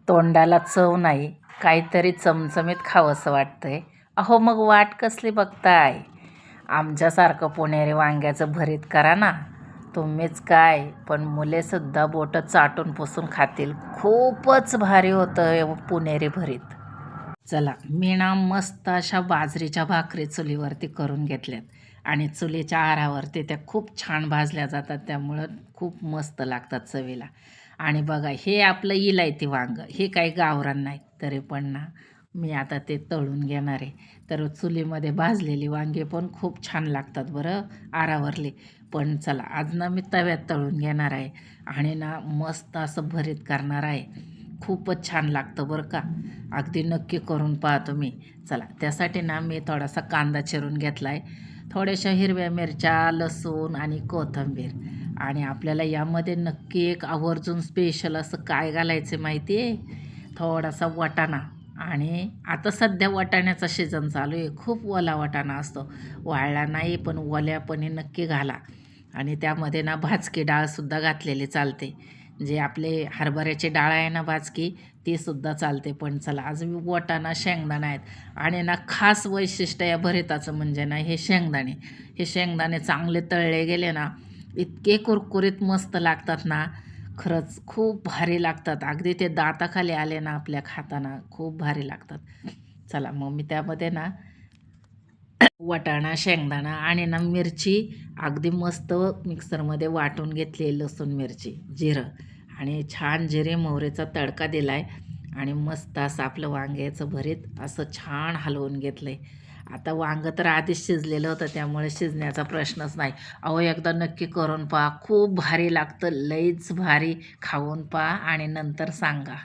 तोंडाला चव नाही, काहीतरी चमचमीत खावंसं वाटतंय. अहो मग वाट कसली बघताय? आमच्यासारखं पुणेरी वांग्याचं भरीत करा ना. तुम्हीच काय, पण मुलेसुद्धा बोटं चाटून पुसून खातील. खूपच भारी होतं पुणेरी भरीत. चला, मी ना मस्त अशा बाजरीच्या भाकरी चुलीवरती करून घेतल्यात आणि चुलीच्या आरावरती त्या खूप छान भाजल्या जातात, त्यामुळं खूप मस्त लागतात चवीला. आणि बघा, हे आपलं इलायती वांगं, हे काही गावरान नाही, तरी पण ना मी आता ते तळून घेणार आहे. तर चुलीमध्ये भाजलेली वांगे पण खूप छान लागतात बरं, आरावरली. पण चला, आज ना मी तव्यात तळून घेणार आहे आणि ना मस्त असं भरीत करणार आहे. खूपच छान लागतं बरं का. अगदी नक्की करून पहा तुम्ही. चला, त्यासाठी ना मी थोडासा कांदा चिरून घेतला आहे, थोड्याशा हिरव्या मिरच्या, लसूण आणि कोथिंबीर. आणि आपल्याला यामध्ये नक्की एक आवर्जून स्पेशल असं काय घालायचं माहिती आहे? थोडासा वाटाणा. आणि आता सध्या वाटाण्याचा सीजन चालू आहे, खूप ओला वाटाणा असतो, वाळला नाही, पण ओल्यापणी नक्की घाला. आणि त्यामध्ये ना भाजकी डाळसुद्धा घातलेली चालते, जे आपले हरभऱ्याची डाळ आहे ना भाजकी, ती सुद्धा चालते. पण चला, आज मी वाटाणा शेंगदाणा आहेत. आणि ना खास वैशिष्ट्य या भरिताचं म्हणजे ना हे शेंगदाणे चांगले तळले गेले ना, इतके कुरकुरीत मस्त लागतात ना, खरंच खूप भारी लागतात. अगदी ते दाताखाली आले ना आपल्या खाताना खूप भारी लागतात. चला, मग मी त्यामध्ये ना वाटाणा, शेंगदाणा आणि ना मिरची अगदी मस्त मिक्सरमध्ये वाटून घेतली, लसूण, मिरची, जिरं आणि छान जिरे मोहरीचा तडका दिला आहे. आणि मस्त असं आपलं वांग्याचं भरीत असं छान हलवून घेतलं आहे. आता वांगं तर आधीच शिजलेलं होतं, त्यामुळे शिजण्याचा प्रश्नच नाही. अहो एकदा नक्की करून पहा, खूप भारी लागतं, लईच भारी. खाऊन पहा आणि नंतर सांगा.